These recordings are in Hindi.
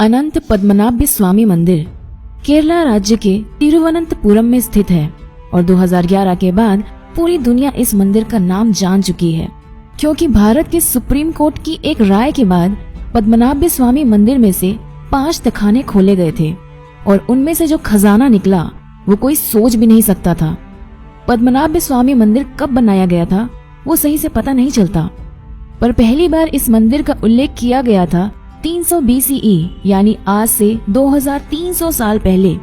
अनंत पद्मनाभ स्वामी मंदिर केरला राज्य के तिरुवनंतपुरम में स्थित है और 2011 के बाद पूरी दुनिया इस मंदिर का नाम जान चुकी है, क्योंकि भारत के सुप्रीम कोर्ट की एक राय के बाद पद्मनाभ स्वामी मंदिर में से 5 तहखाने खोले गए थे और उनमें से जो खजाना निकला वो कोई सोच भी नहीं सकता था। पद्मनाभ स्वामी मंदिर कब बनाया गया था वो सही से पता नहीं चलता, पर पहली बार इस मंदिर का उल्लेख किया गया था 300 BCE यानी आज से 2300 साल पहले,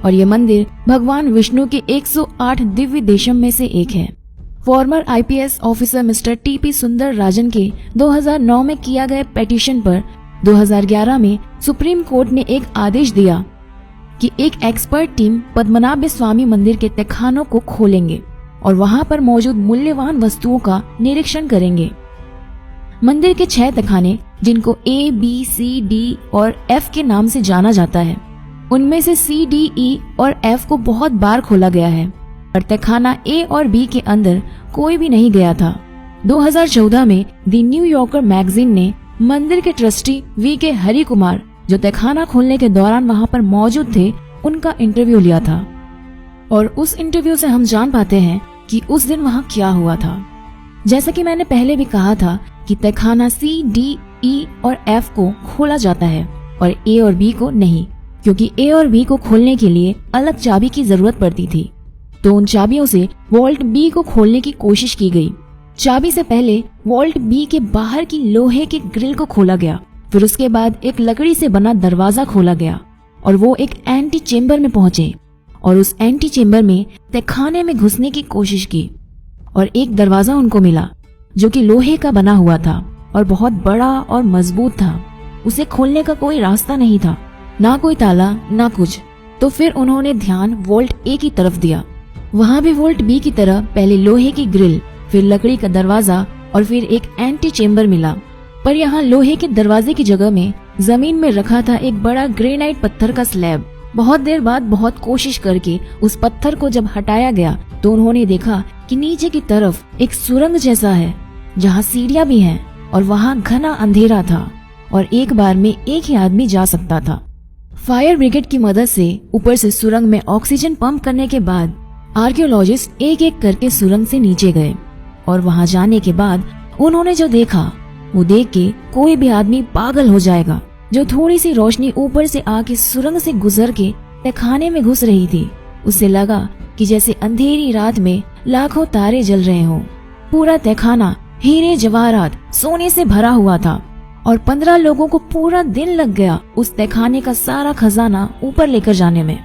और ये मंदिर भगवान विष्णु के 108 दिव्य देशम में से एक है। Farmer IPS officer mister TP सुंदर राजन के 2009 में किया गया पिटीशन पर 2011 में सुप्रीम कोर्ट ने एक आदेश दिया कि एक एक्सपर्ट टीम पद्मनाभ स्वामी मंदिर के तहखानों को खोलेंगे और वहां पर मौजूद मूल्यवान वस्तुओं का निरीक्षण करेंगे। मंदिर के 6 तहखाने, जिनको A, B, C, D और F के नाम से जाना जाता है, उनमें से C, D, E और F को बहुत बार खोला गया है, पर तहखाना A और B के अंदर कोई भी नहीं गया था। 2014 में द न्यू यॉर्कर मैगजीन ने मंदिर के ट्रस्टी VK हरि कुमार, जो तहखाना खोलने के दौरान वहां पर मौजूद थे, उनका इंटरव्यू लिया था और उस इंटरव्यू से हम जान पाते हैं कि उस दिन वहां क्या हुआ था। जैसा कि मैंने पहले भी कहा था कि तहखाना C, D, E और F को खोला जाता है और A और B को नहीं, क्योंकि A और B को खोलने के लिए अलग चाबी की जरूरत पड़ती थी। तो उन चाबियों से वॉल्ट B को खोलने की कोशिश की गई। चाबी से पहले वॉल्ट B के बाहर की लोहे के ग्रिल को खोला गया, फिर उसके बाद एक लकड़ी से बना दरवाजा खोला गया और वो एक एंटी चेम्बर में पहुंचे और उस एंटी चेम्बर में तहखाने में घुसने की कोशिश की और एक दरवाजा उनको मिला जो कि लोहे का बना हुआ था और बहुत बड़ा और मजबूत था। उसे खोलने का कोई रास्ता नहीं था, ना कोई ताला ना कुछ। तो फिर उन्होंने ध्यान वॉल्ट A की तरफ दिया। वहाँ भी वॉल्ट B की तरह पहले लोहे की ग्रिल, फिर लकड़ी का दरवाजा और फिर एक एंटी चेम्बर मिला, पर यहाँ लोहे के दरवाजे की जगह में जमीन में रखा था एक बड़ा ग्रेनाइट पत्थर का स्लैब। बहुत देर बाद बहुत कोशिश करके उस पत्थर को जब हटाया गया तो उन्होंने देखा कि नीचे की तरफ एक सुरंग जैसा है जहाँ सीढ़ियाँ भी हैं और वहाँ घना अंधेरा था और एक बार में एक ही आदमी जा सकता था। फायर ब्रिगेड की मदद से ऊपर से सुरंग में ऑक्सीजन पंप करने के बाद आर्कियोलॉजिस्ट एक एक करके सुरंग से नीचे गए और वहाँ जाने के बाद उन्होंने जो देखा वो देख के कोई भी आदमी पागल हो जाएगा। जो थोड़ी सी रोशनी ऊपर से आके सुरंग से गुजर के तहखाने में घुस रही थी, उससे लगा कि जैसे अंधेरी रात में लाखों तारे जल रहे हों। पूरा तहखाना हीरे जवाहरात सोने से भरा हुआ था और 15 लोगों को पूरा दिन लग गया उस तहखाने का सारा खजाना ऊपर लेकर जाने में।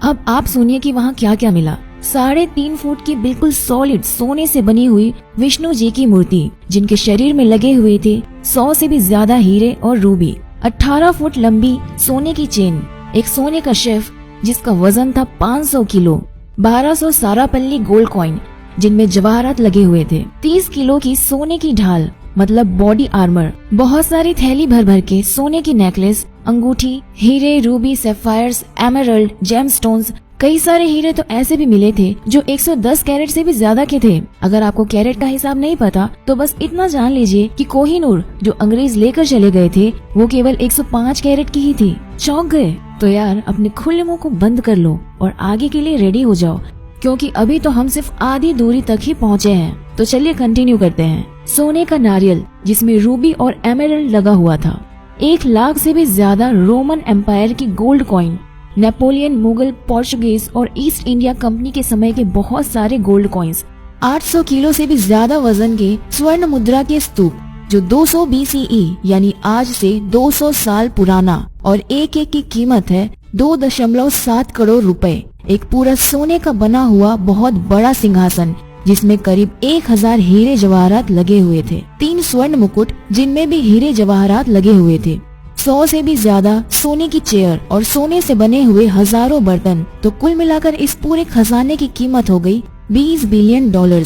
अब आप सुनिए कि वहाँ क्या क्या मिला। 3.5 फुट की बिल्कुल सॉलिड सोने से बनी हुई विष्णु जी की मूर्ति, जिनके शरीर में लगे हुए थे 100 से भी ज्यादा हीरे और रूबी। 18 फुट लंबी सोने की चेन, एक सोने का शेफ जिसका वजन था 500 किलो, 1200 सारापल्ली गोल्ड कॉइन जिनमें जवाहरात लगे हुए थे, 30 किलो की सोने की ढाल मतलब बॉडी आर्मर, बहुत सारी थैली भर भर के सोने की नेकलेस, अंगूठी, हीरे, रूबी, सैफायर्स, एमरल्ड, जेमस्टोन्स। कई सारे हीरे तो ऐसे भी मिले थे जो 110 कैरेट से भी ज्यादा के थे। अगर आपको कैरेट का हिसाब नहीं पता तो बस इतना जान लीजिए कि कोहिनूर जो अंग्रेज लेकर चले गए थे वो केवल 105 कैरेट की ही थी। चौंक गए? तो यार अपने खुले मुंह को बंद कर लो और आगे के लिए रेडी हो जाओ, क्योंकि अभी तो हम सिर्फ आधी दूरी तक ही पहुँचे हैं। तो चलिए कंटिन्यू करते हैं। सोने का नारियल जिसमें रूबी और एमरल्ड लगा हुआ था, 1 लाख से भी ज्यादा रोमन एम्पायर की gold coin, Napoleon, Mughal, Portuguese और ईस्ट इंडिया कंपनी के समय के बहुत सारे गोल्ड कॉइन्स, 800 किलो से भी ज्यादा वजन के स्वर्ण मुद्रा के स्तूप जो 200 BCE यानी आज से 200 साल पुराना और एक एक की कीमत है 2.7 करोड़ रुपए। एक पूरा सोने का बना हुआ बहुत बड़ा सिंहासन जिसमें करीब 1000 हीरे जवाहरात लगे हुए थे, 3 स्वर्ण मुकुट जिनमें भी हीरे जवाहरात लगे हुए थे, 100 से भी ज्यादा सोने की चेयर और सोने से बने हुए हजारों बर्तन। तो कुल मिलाकर इस पूरे खजाने की कीमत हो गई $20 बिलियन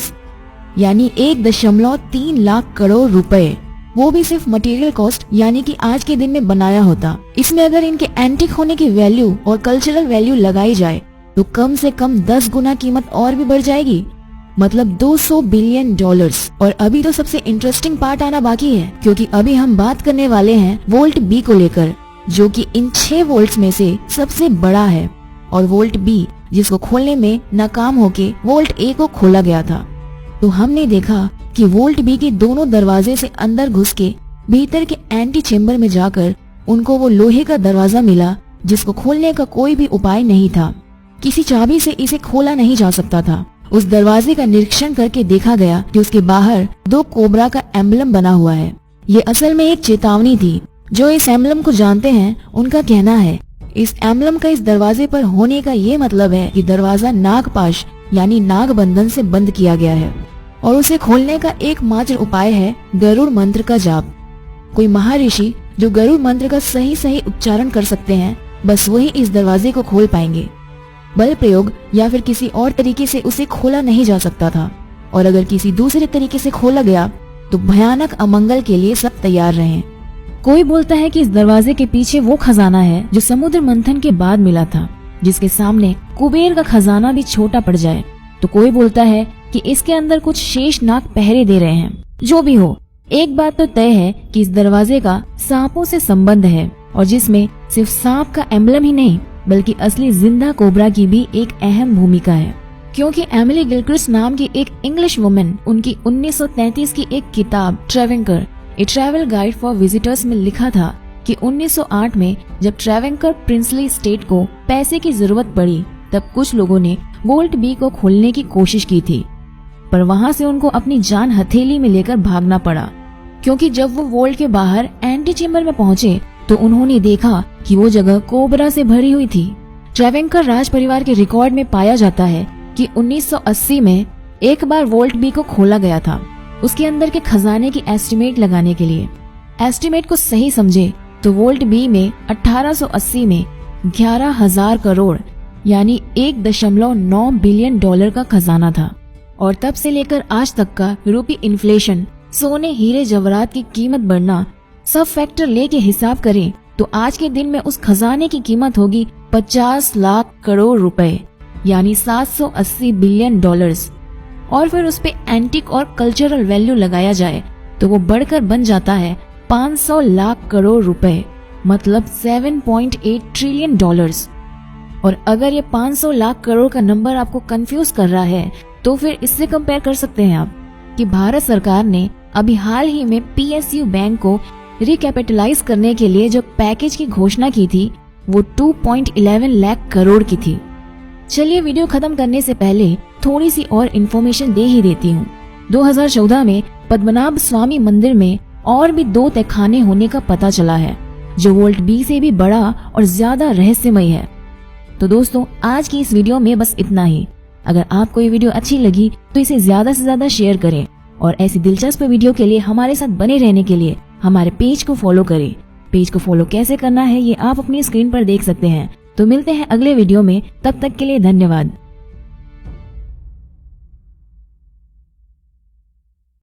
यानी 1.3 लाख करोड़ रुपए। वो भी सिर्फ मटेरियल कॉस्ट यानी कि आज के दिन में बनाया होता। इसमें अगर इनके एंटीक होने की वैल्यू और कल्चरल वैल्यू लगाई जाए तो कम से कम 10 गुना कीमत और भी बढ़ जाएगी, मतलब $200 बिलियन। और अभी तो सबसे इंटरेस्टिंग पार्ट आना बाकी है, क्योंकि अभी हम बात करने वाले हैं वोल्ट बी को लेकर। जो कि इन 6 वोल्ट्स में से सबसे बड़ा है, और वोल्ट बी जिसको खोलने में नाकाम होके वोल्ट ए को खोला गया था। तो हमने देखा कि वोल्ट बी के दोनों दरवाजे से अंदर घुस के भीतर के एंटी चेम्बर में जाकर उनको वो लोहे का दरवाजा मिला जिसको खोलने का कोई भी उपाय नहीं था। किसी चाबी से इसे खोला नहीं जा सकता था। उस दरवाजे का निरीक्षण करके देखा गया कि उसके बाहर 2 कोबरा का एम्बलम बना हुआ है। ये असल में एक चेतावनी थी। जो इस एम्बलम को जानते हैं उनका कहना है इस एम्बलम का इस दरवाजे पर होने का ये मतलब है कि दरवाजा नागपाश यानी नाग बंधन से बंद किया गया है और उसे खोलने का एकमात्र उपाय है गरुड़ मंत्र का जाप। कोई महर्षि जो गरुड़ मंत्र का सही उच्चारण कर सकते हैं, बस वही इस दरवाजे को खोल पाएंगे। बल प्रयोग या फिर किसी और तरीके से उसे खोला नहीं जा सकता था, और अगर किसी दूसरे तरीके से खोला गया तो भयानक अमंगल के लिए सब तैयार रहें। कोई बोलता है कि इस दरवाजे के पीछे वो खजाना है जो समुद्र मंथन के बाद मिला था, जिसके सामने कुबेर का खजाना भी छोटा पड़ जाए। तो कोई बोलता है कि इसके अंदर कुछ शेष नाग पहरे दे रहे हैं। जो भी हो, एक बात तो तय है कि इस दरवाजे का सांपों से संबंध है, और जिसमें सिर्फ सांप का एम्बलम ही नहीं बल्कि असली जिंदा कोबरा की भी एक अहम भूमिका है। क्योंकि एमिली गिलक्रिस्ट नाम की एक इंग्लिश वुमन उनकी 1933 की एक किताब ट्रेवेंकर ए ट्रैवल गाइड फॉर विजिटर्स में लिखा था कि 1908 में जब ट्रेवेंकर प्रिंसली स्टेट को पैसे की जरूरत पड़ी तब कुछ लोगों ने वोल्ट बी को खोलने की कोशिश की थी, पर वहां से उनको अपनी जान हथेली में लेकर भागना पड़ा। क्योंकि जब वो वोल्ट के बाहर एंटी चेम्बर में पहुंचे तो उन्होंने देखा कि वो जगह कोबरा से भरी हुई थी। ट्रेवेंकर राज परिवार के रिकॉर्ड में पाया जाता है कि 1980 में एक बार वोल्ट बी को खोला गया था, उसके अंदर के खजाने की एस्टिमेट लगाने के लिए। एस्टिमेट को सही समझे तो वोल्ट बी में 1880 में 11,000 करोड़ यानी 1.9 बिलियन डॉलर का खजाना था, और तब से लेकर आज तक का यूरोपीय इन्फ्लेशन, सोने हीरे जवाहरात की कीमत बढ़ना, सब फैक्टर लेके हिसाब करें तो आज के दिन में उस खजाने की कीमत होगी 50 लाख करोड़ रुपए यानी 780 बिलियन डॉलर्स। और फिर उस पे एंटिक और कल्चरल वैल्यू लगाया जाए तो वो बढ़कर बन जाता है 500 लाख करोड़ रुपए, मतलब 7.8 ट्रिलियन डॉलर्स। और अगर ये 500 लाख करोड़ का नंबर आपको कंफ्यूज कर रहा है तो फिर इससे कंपेयर कर सकते हैं आप कि भारत सरकार ने अभी हाल ही में PSU बैंक को रिकैपिटलाइज करने के लिए जो पैकेज की घोषणा की थी वो 2.11 लाख करोड़ की थी। चलिए वीडियो खत्म करने से पहले थोड़ी सी और इन्फॉर्मेशन दे ही देती हूँ। 2014 में पद्मनाभ स्वामी मंदिर में और भी 2 तहखाने होने का पता चला है जो वोल्ट बी से भी बड़ा और ज्यादा रहस्यमय है। तो दोस्तों, आज की इस वीडियो में बस इतना ही। अगर आपको ये वीडियो अच्छी लगी तो इसे ज्यादा से ज्यादा शेयर करें, और ऐसी दिलचस्प वीडियो के लिए हमारे साथ बने रहने के लिए हमारे पेज को फॉलो करें। पेज को फॉलो कैसे करना है ये आप अपनी स्क्रीन पर देख सकते हैं। तो मिलते हैं अगले वीडियो में, तब तक के लिए धन्यवाद।